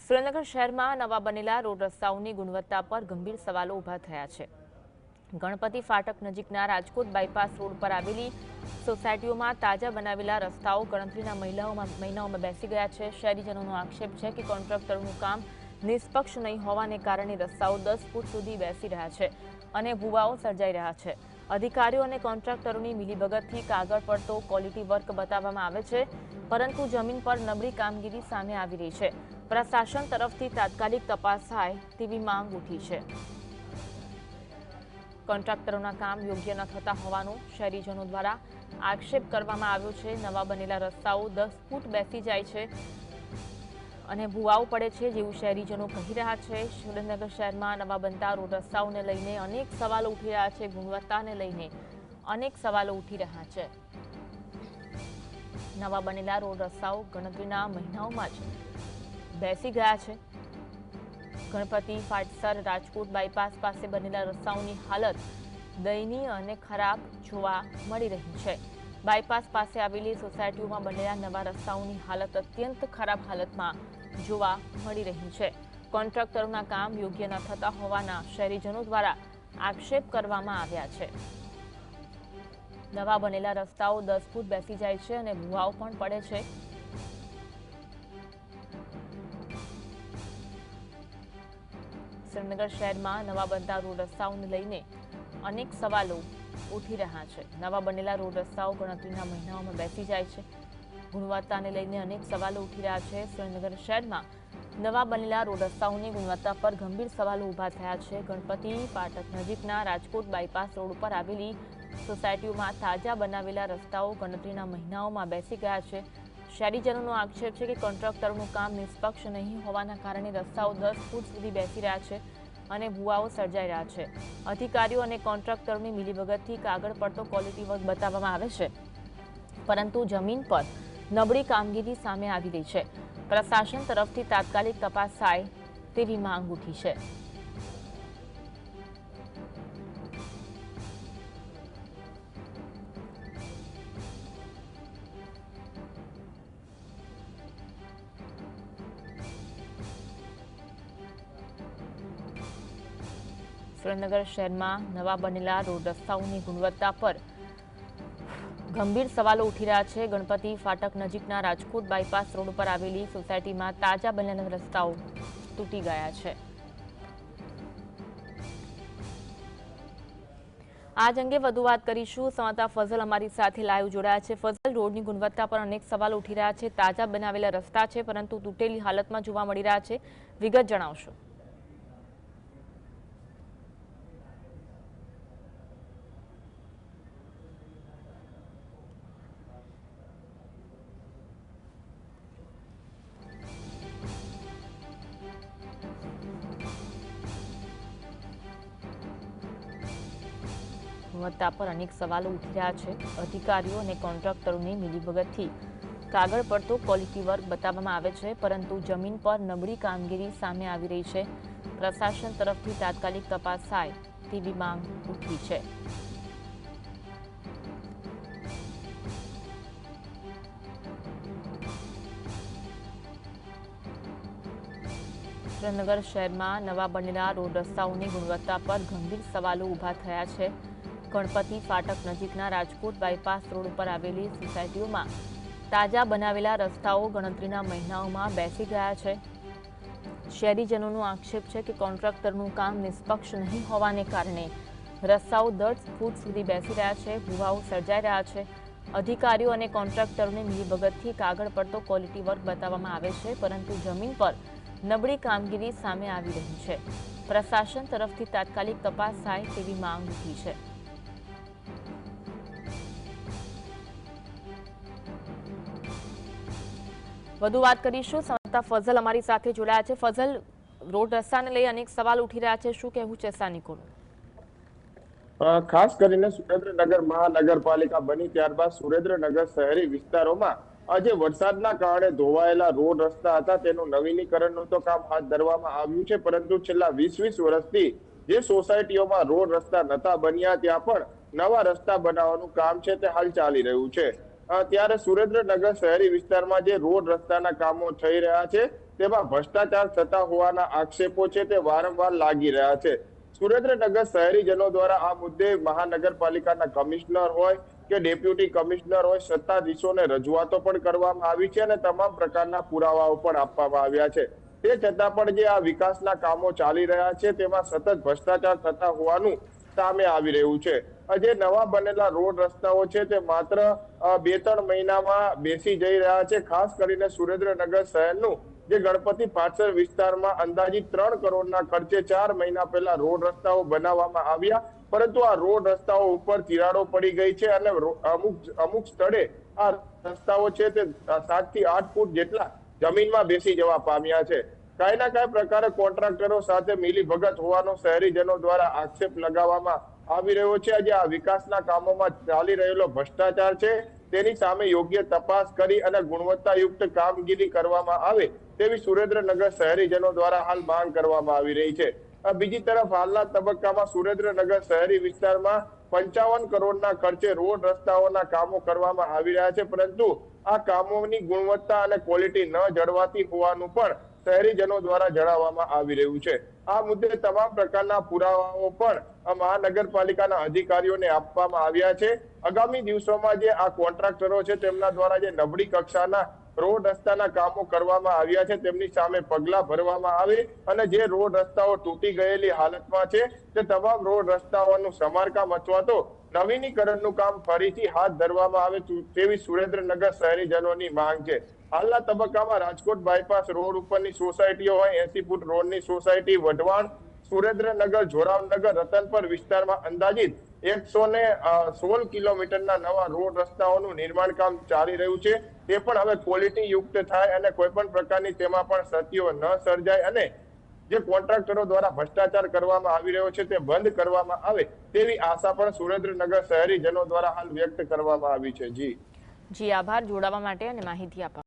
સુરેન્દ્રનગર શહેરમાં નવા બનેલા રોડ રસ્તાઓની ગુણવત્તા પર ગંભીર સવાલો ઊભા થયા છે। ગણપતિ ફાટક નજીકના રાજકોટ બાયપાસ રોડ પર આવેલી સોસાયટીઓમાં તાજા બનાવેલા રસ્તાઓ ગણતરીના મહિનાઓમાં બેસી ગયા છે। શહેરીજનોનો આક્ષેપ છે કે કોન્ટ્રાક્ટરોનું કામ નિષ્પક્ષ નહીં હોવાને કારણે રસ્તાઓ 10 ફૂટ સુધી બેસી રહ્યા છે અને ભૂવાઓ સર્જાઈ રહ્યા છે। અધિકારીઓ અને કોન્ટ્રાક્ટરોની મિલીભગતથી કાગળ પર તો ક્વોલિટી વર્ક બતાવવામાં આવે છે, પરંતુ જમીન પર નબળી કામગીરી સામે આવી રહી છે। પ્રશાસન તરફથી તાત્કાલિક તપાસ થાય તેવી માંગ ઉઠી છે। કોન્ટ્રાક્ટરોના કામ યોગ્ય ન થતા હોવાનો શહેરીજનો દ્વારા આક્ષેપ કરવામાં આવ્યો છે। નવા બનેલા રસ્તાઓ 10 ફૂટ બેસી જાય છે અને ભૂવાઓ પડે છે, જેવું શહેરીજનો કહી રહ્યા છે। સુરેન્દ્રનગર શહેરમાં નવા બનતા રોડ રસ્તાઓને લઈને અનેક સવાલો ઉઠી રહ્યા છે। ગુણવત્તાને લઈને અનેક સવાલો ઉઠી રહ્યા છે। નવા બનેલા રોડ રસ્તાઓ ગણતરીના મહિનાઓમાં જ બેસી ગયા છે। ગણપતિ ફાટસર રાજકોટ બાયપાસ પાસે બનેલા રસ્તાઓની હાલત દયનીય અને ખરાબ જોવા મળી રહી છે। બાયપાસ પાસે આવેલી સોસાયટીઓમાં બનેલા નવા રસ્તાઓની હાલત અત્યંત ખરાબ હાલતમાં જોવા મળી રહી છે। કોન્ટ્રાક્ટરોના કામ યોગ્ય ન થતા હોવાના શહેરીજનો દ્વારા આક્ષેપ કરવામાં આવ્યા છે। નવા બનેલા રસ્તાઓ 10 ફૂટ બેસી જાય છે અને ભૂવાઓ પણ પડે છે। સુરેન્દ્રનગર શહેરમાં નવા બનતા રોડ રસ્તાઓને લઈને અનેક સવાલો ઉઠી રહ્યા છે। નવા બનેલા રોડ રસ્તાઓ ગણતરીના મહિનાઓમાં બેસી જાય છે। ગુણવત્તાને લઈને અનેક સવાલો ઉઠી રહ્યા છે। સુરેન્દ્રનગર શહેરમાં નવા બનેલા રોડ રસ્તાઓની ગુણવત્તા પર ગંભીર સવાલો ઊભા થયા છે। ગણપતિ ફાટક નજીકના રાજકોટ બાયપાસ રોડ પર આવેલી સોસાયટીઓમાં તાજા બનાવેલા રસ્તાઓ ગણતરીના મહિનાઓમાં બેસી ગયા છે। શહેરીજનોનો આક્ષેપ છે કે કોન્ટ્રાક્ટરોનું કામ નિષ્પક્ષ નહીં હોવાના કારણે રસ્તાઓ 10 ફૂટ સુધી બેસી રહ્યા છે અને ભૂવાઓ સર્જાઈ રહ્યા છે। અધિકારીઓ અને કોન્ટ્રાક્ટરોની મિલીભગતથી કાગળ પર તો ક્વોલિટી વર્ક બતાવવામાં આવે છે, પરંતુ જમીન પર નબળી કામગીરી સામે આવી રહી છે। પ્રશાસન તરફથી તાત્કાલિક તપાસ થાય તેવી માંગ ઉઠી છે। સુરેન્દ્રનગર શહેરમાં નવા બનેલા રોડ રસ્તાઓની ગુણવત્તા પર ગંભીર સવાલો ઉઠી રહ્યા છે। ગણપતિ ફાટક નજીકના રાજકોટ બાયપાસ રોડ પર આવેલી સોસાયટીમાં તાજા બનેલા રસ્તાઓ તૂટી ગયા છે। આજ અંગે વધુ વાત કરીશું। સંવાદદાતા ફઝલ અમારી સાથે લાઈવ જોડાયા છે। ફઝલ, રોડની ગુણવત્તા પર અનેક સવાલો ઉઠી રહ્યા છે। તાજા બનાવેલા રસ્તા છે, પરંતુ તૂટેલી હાલતમાં જોવા મળી રહ્યા છે। વિગત જણાવશો। ગુણવત્તા પર અનેક સવાલો ઉઠી રહ્યા છે। અધિકારીઓ અને કોન્ટ્રાક્ટરોની મિલીભગતથી કાગળ પર તો ક્વોલિટી વર્ક બતાવવામાં આવે છે, પરંતુ જમીન પર નબળી કામગીરી સામે આવી રહી છે। પ્રશાસન તરફથી તાત્કાલિક તપાસ થાય તેવી માંગ ઉઠી છે। સુરેન્દ્રનગર શહેરમાં નવા બનેલા રોડ રસ્તાઓની ગુણવત્તા પર ગંભીર સવાલો ઊભા થયા છે। ગણપતિ ફાટક નજીકના રાજકોટ બાયપાસ રોડ પર આવેલી સોસાયટીઓમાં તાજા બનાવેલા રસ્તાઓ ગણતરીના મહિનાઓમાં બેસી ગયા છે। શહેરીજનોનો આક્ષેપ છે કે કોન્ટ્રાક્ટરનું કામ નિષ્પક્ષ નહીં હોવાને કારણે રસ્તાઓ 10 ફૂટ સુધી બેસી રહ્યા છે, ભૂવાઓ સર્જાઈ રહ્યા છે। અધિકારીઓ અને કોન્ટ્રાક્ટરોને મિલીભગતથી કાગળ પર તો ક્વોલિટી વર્ક બતાવવામાં આવે છે, પરંતુ જમીન પર નબળી કામગીરી સામે આવી રહી છે। પ્રશાસન તરફથી તાત્કાલિક તપાસ થાય તેવી માંગ ઉઠી છે। વધુ વાત કરીશું। સંવાદદાતા ફઝલ અમારી સાથે જોડાયા છે। ફઝલ, રોડ રસ્તાને લઈ અનેક સવાલ ઉઠી રહ્યા છે, શું કહેવું છે સ્થાનિકોનું? ખાસ કરીને સુરેન્દ્રનગર મહાનગરપાલિકા બની ત્યારબાદ સુરેન્દ્રનગર શહેરી વિસ્તારોમાં આજે વરસાદના કારણે ધોવાયેલા રોડ રસ્તા હતા તેનું નવીનીકરણનું તો કામ હાથ ધરવામાં આવ્યું છે, પરંતુ છેલ્લા 20 વર્ષથી જે સોસાયટીઓમાં રોડ રસ્તા નતા બન્યા ત્યાં પણ નવા રસ્તા બનાવવાનું કામ છે તે હાલ ચાલી રહ્યું છે। ત્યારે સુરેન્દ્રનગર શહેરી વિસ્તારમાં જે રોડ રસ્તાના કામો થઈ રહ્યા છે તેમાં ભ્રષ્ટાચાર થતા હોવાના આક્ષેપો છે તે વારંવાર લાગી રહ્યા છે. સુરેન્દ્રનગર શહેરીજનો દ્વારા આ મુદ્દે મહાનગરપાલિકાના કમિશનર હોય કે ડેપ્યુટી કમિશનર હોય સત્તાધીશોને રજૂઆતો પણ કરવામાં આવી છે અને તમામ પ્રકારના પુરાવાઓ પણ આપવામાં આવ્યા છે. તે છતાં પણ જે આ વિકાસના કામો ચાલી રહ્યા છે તેમાં સતત ભ્રષ્ટાચાર થતા હોવાનું સામે આવી રહ્યું છે. જે નવા બનેલા રોડ રસ્તાઓ છે તે માત્ર 2-3 મહિનામાં બેસી જઈ રહ્યા છે. ખાસ કરીને સુરેન્દ્રનગર શહેરનું જે ગણપતિ પાછળ વિસ્તારમાં અંદાજિત 3 કરોડના ખર્ચે 4 મહિના પહેલા રોડ રસ્તાઓ બનાવવામાં આવ્યા, પરંતુ આ રોડ રસ્તાઓ ઉપર તિરાડો પડી ગઈ છે અને અમુક સ્થળે આ રસ્તાઓ છે તે 7 થી 8 ફૂટ જેટલા જમીનમાં બેસી જવા પામ્યા છે. કાંઈ ના કાંઈ પ્રકારે કોન્ટ્રાક્ટરો સાથે મિલીભગત હોવાનો શહેરીજનો દ્વારા આક્ષેપ લગાવવામાં આવી રહ્યો છે. આજે આ વિકાસના કામોમાં ચાલી રહેલો ભ્રષ્ટાચાર છે તેની સામે યોગ્ય તપાસ કરી અને ગુણવત્તાયુક્ત કામગીરી કરવામાં આવે તેવી સુરેન્દ્રનગર શહેરીજનો દ્વારા હાલ માંગ કરવામાં આવી રહી છે. બીજી તરફ હાલના તબક્કામાં સુરેન્દ્રનગર શહેરી વિસ્તારમાં 55 કરોડના ખર્ચે રોડ રસ્તાઓના કામો કરવામાં આવી રહ્યા છે, પરંતુ આ કામોની ગુણવત્તા અને ક્વોલિટી ન જળવાતી હોવાનું પણ શહેરીજનો દ્વારા જણાવવામાં આવી રહ્યું છે. આ મુદ્દે તમામ પ્રકારના પુરાવાઓ પણ મહાનગરપાલિકાના અધિકારીઓને આપવામાં આવ્યા છે. આગામી દિવસોમાં જે આ કોન્ટ્રાક્ટરો છે તેમના દ્વારા જે નબળી કક્ષાના રોડ રસ્તાના કામો કરવામાં આવ્યા છે તેમની સામે પગલા ભરવામાં આવે અને જે રોડ રસ્તાઓ તૂટી ગયેલી હાલતમાં છે તે તમામ રોડ રસ્તાઓનું સમારકામ અથવા તો નવીનીકરણનું કામ ફરીથી હાથ ધરવામાં આવે તેવી સુરેન્દ્રનગર શહેરીજનોની માંગ છે. હાલના તબક્કામાં રાજકોટ બાયપાસ રોડ ઉપરની સોસાયટીઓ હોય 80 ફૂટ રોડની સોસાયટી વઢવાણ, સુરેન્દ્રનગર, જોરાવનગર, રતનપર વિસ્તારમાં અંદાજિત 116 કિલોમીટરના નવા રોડ રસ્તાઓનું નિર્માણ કામ ચાલી રહ્યું છે. તે પણ હવે ક્વોલિટી યુક્ત થાય અને કોઈ પણ પ્રકારની તેમાં પણ ક્ષતિઓ ન સર્જાય અને જે કોન્ટ્રાક્ટરો દ્વારા ભ્રષ્ટાચાર કરવામાં આવી રહ્યો છે તે બંધ કરવામાં આવે તેવી આશા પણ સુરેન્દ્રનગર શહેરીજનો દ્વારા હાલ વ્યક્ત કરવામાં આવી છે. જી આભાર જોડાવા માટે અને માહિતી આપવા.